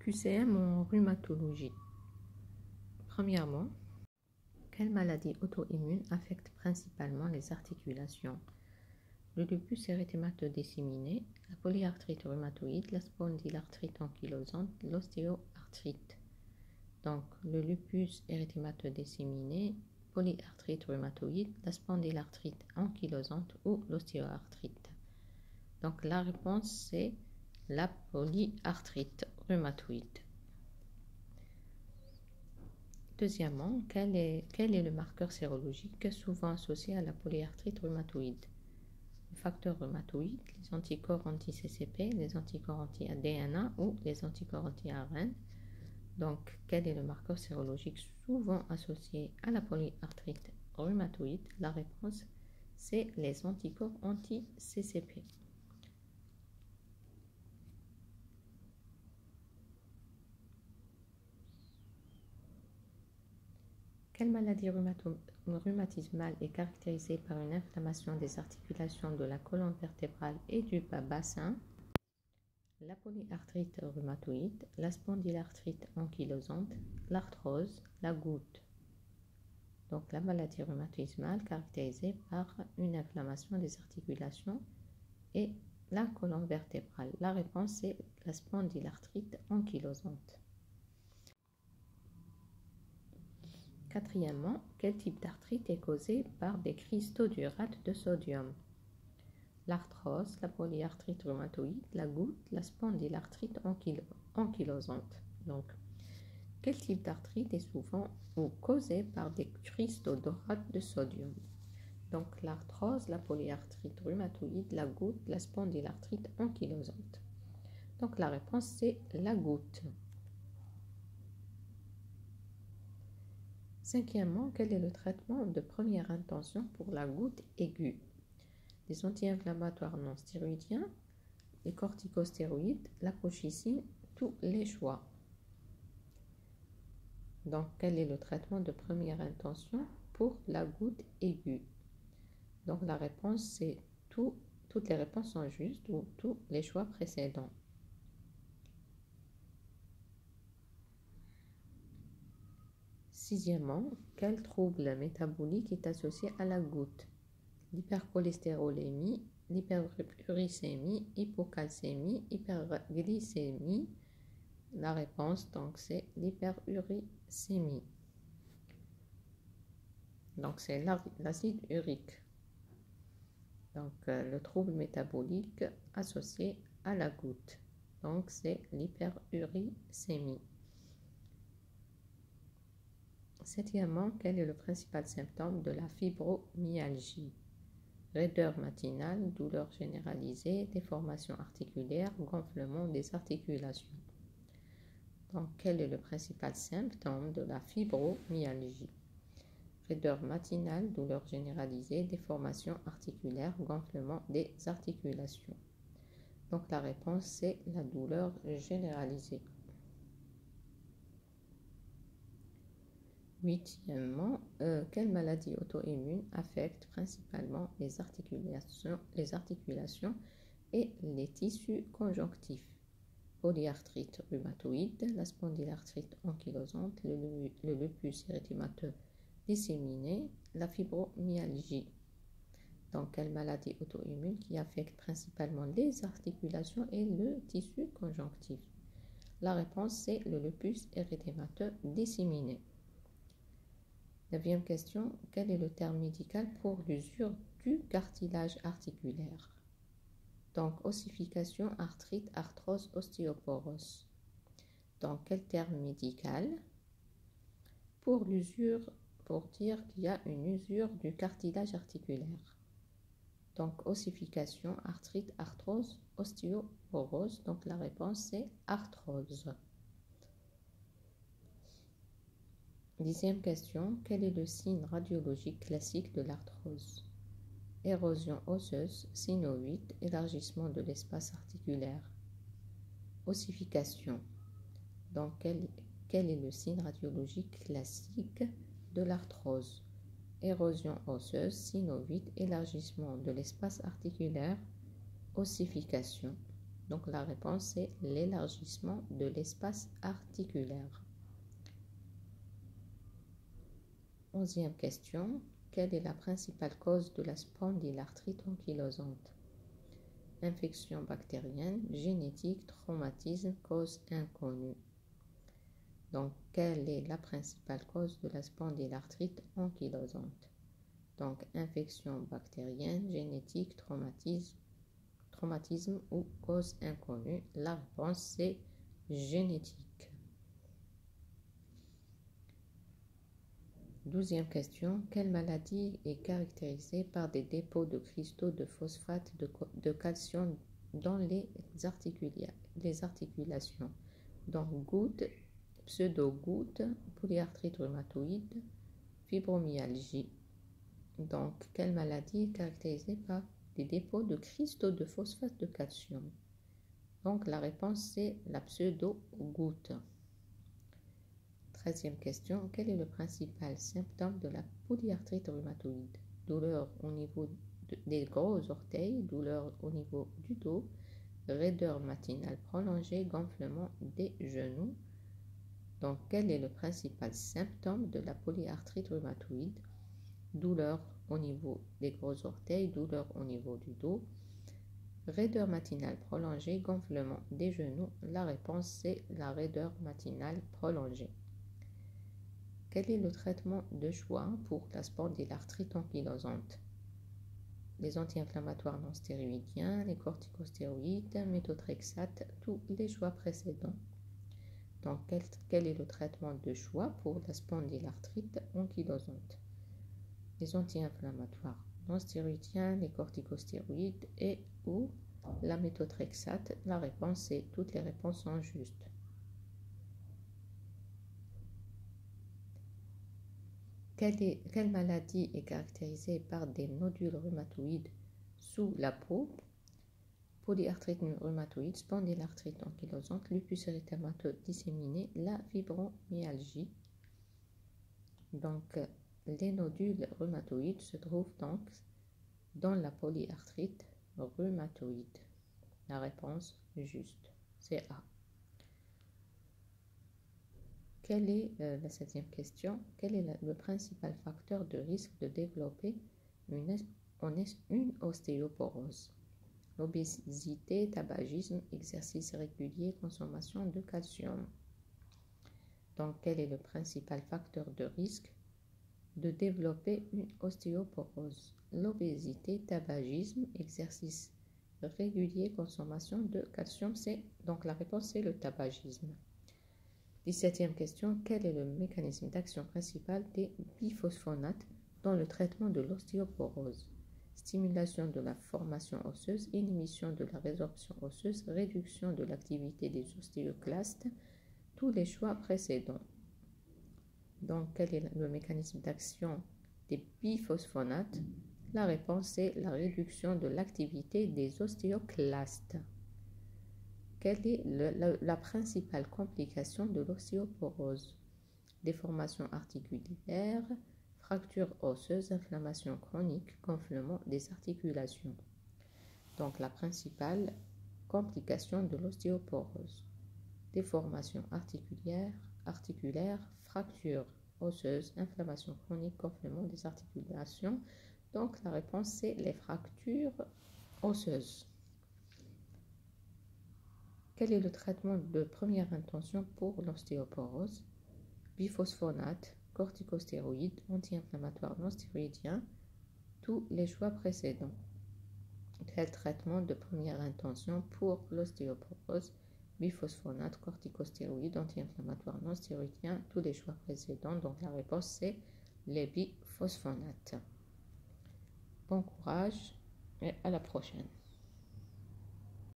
QCM en rhumatologie. Premièrement, quelle maladie auto-immune affecte principalement les articulations? Le lupus érythémateux disséminé, la polyarthrite rhumatoïde, la spondylarthrite ankylosante, l'ostéoarthrite. Donc, le lupus érythémateux disséminé, polyarthrite rhumatoïde, la spondylarthrite ankylosante ou l'ostéoarthrite. Donc, la réponse, c'est la polyarthrite rhumatoïde. Deuxièmement, quel est le marqueur sérologique souvent associé à la polyarthrite rhumatoïde? Le facteur rhumatoïde, les anticorps anti-CCP, les anticorps anti-DNA ou les anticorps anti-ARN. Donc, quel est le marqueur sérologique souvent associé à la polyarthrite rhumatoïde? La réponse, c'est les anticorps anti-CCP. Quelle maladie rhumatismale est caractérisée par une inflammation des articulations de la colonne vertébrale et du bas bassin? La polyarthrite rhumatoïde, la spondylarthrite ankylosante, l'arthrose, la goutte. Donc la maladie rhumatismale caractérisée par une inflammation des articulations et la colonne vertébrale. La réponse est la spondylarthrite ankylosante. Quatrièmement, quel type d'arthrite est causé par des cristaux d'urate de sodium? L'arthrose, la polyarthrite rhumatoïde, la goutte, la spondylarthrite ankylosante. Donc, quel type d'arthrite est souvent causé par des cristaux d'urate de sodium? Donc, l'arthrose, la polyarthrite rhumatoïde, la goutte, la spondylarthrite ankylosante. Donc, la réponse, c'est la goutte. Cinquièmement, quel est le traitement de première intention pour la goutte aiguë? Les anti-inflammatoires non stéroïdiens, les corticostéroïdes, la colchicine, tous les choix. Donc, quel est le traitement de première intention pour la goutte aiguë? Donc, la réponse, c'est toutes les réponses sont justes ou tous les choix précédents. Sixièmement, quel trouble métabolique est associé à la goutte? L'hypercholestérolémie, l'hyperuricémie, hypocalcémie, hyperglycémie. La réponse, donc, c'est l'hyperuricémie. Donc, c'est l'acide urique. Donc, le trouble métabolique associé à la goutte. Donc, c'est l'hyperuricémie. Septièmement, quel est le principal symptôme de la fibromyalgie? Raideur matinale, douleur généralisée, déformation articulaire, gonflement des articulations. Donc, quel est le principal symptôme de la fibromyalgie? Raideur matinale, douleur généralisée, déformation articulaire, gonflement des articulations. Donc, la réponse, c'est la douleur généralisée. Huitièmement, quelle maladie auto-immune affecte principalement les articulations et les tissus conjonctifs? Polyarthrite rhumatoïde, la spondylarthrite ankylosante, le lupus érythémateux disséminé, la fibromyalgie. Donc, quelle maladie auto-immune qui affecte principalement les articulations et le tissu conjonctif? La réponse, c'est le lupus érythémateux disséminé. Neuvième question, quel est le terme médical pour l'usure du cartilage articulaire? Donc, ossification, arthrite, arthrose, ostéoporose. Donc, quel terme médical pour l'usure, pour dire qu'il y a une usure du cartilage articulaire? Donc, ossification, arthrite, arthrose, ostéoporose. Donc, la réponse, c'est arthrose. Dixième question, quel est le signe radiologique classique de l'arthrose? Érosion osseuse, synovite, élargissement de l'espace articulaire. Ossification. Donc, quel est le signe radiologique classique de l'arthrose? Érosion osseuse, synovite, élargissement de l'espace articulaire, ossification. Donc la réponse c'est l'élargissement de l'espace articulaire. 11e question. Quelle est la principale cause de la spondylarthrite ankylosante? Infection bactérienne, génétique, traumatisme, cause inconnue. Donc, quelle est la principale cause de la spondylarthrite ankylosante? Donc, infection bactérienne, génétique, traumatisme ou cause inconnue. La réponse c'est génétique. 12e question. Quelle maladie est caractérisée par des dépôts de cristaux de phosphate de calcium dans les articulations? Donc, goutte, pseudo-goutte, polyarthrite rhumatoïde, fibromyalgie. Donc, quelle maladie est caractérisée par des dépôts de cristaux de phosphate de calcium? Donc, la réponse c'est la pseudo-goutte. 13e question. Quel est le principal symptôme de la polyarthrite rhumatoïde? Douleur au niveau des gros orteils, douleur au niveau du dos, raideur matinale prolongée, gonflement des genoux. Donc, quel est le principal symptôme de la polyarthrite rhumatoïde? Douleur au niveau des gros orteils, douleur au niveau du dos, raideur matinale prolongée, gonflement des genoux. La réponse c'est la raideur matinale prolongée. Quel est le traitement de choix pour la spondylarthrite ankylosante? Les anti-inflammatoires non stéroïdiens, les corticostéroïdes, méthotrexate, tous les choix précédents. Donc, quel est le traitement de choix pour la spondylarthrite ankylosante? Les anti-inflammatoires non stéroïdiens, les corticostéroïdes et ou la méthotrexate. La réponse c'est toutes les réponses sont justes. Quelle maladie est caractérisée par des nodules rhumatoïdes sous la peau? Polyarthrite rhumatoïde, spondylarthrite ankylosante, lupus érythémateux disséminé, la fibromyalgie. Donc, les nodules rhumatoïdes se trouvent donc dans la polyarthrite rhumatoïde. La réponse juste, c'est A. Quelle est la 7e question? Quel est le principal facteur de risque de développer une ostéoporose? L'obésité, tabagisme, exercice régulier, consommation de calcium. Donc, quel est le principal facteur de risque de développer une ostéoporose? L'obésité, tabagisme, exercice régulier, consommation de calcium. Donc, la réponse c'est le tabagisme. 17e question. Quel est le mécanisme d'action principal des biphosphonates dans le traitement de l'ostéoporose? Stimulation de la formation osseuse, inhibition de la résorption osseuse, réduction de l'activité des ostéoclastes. Tous les choix précédents. Donc, quel est le mécanisme d'action des biphosphonates? La réponse est la réduction de l'activité des ostéoclastes. Quelle est la principale complication de l'ostéoporose? Déformation articulaire, fracture osseuse, inflammation chronique, gonflement des articulations. Donc, la principale complication de l'ostéoporose: déformation articulaire, fracture osseuse, inflammation chronique, gonflement des articulations. Donc, la réponse c'est les fractures osseuses. Quel est le traitement de première intention pour l'ostéoporose? Biphosphonate, corticostéroïdes, anti-inflammatoires non stéroïdiens. Tous les choix précédents. Quel traitement de première intention pour l'ostéoporose? Biphosphonate, corticostéroïdes, anti-inflammatoires non stéroïdiens. Tous les choix précédents. Donc la réponse c'est les biphosphonates. Bon courage et à la prochaine.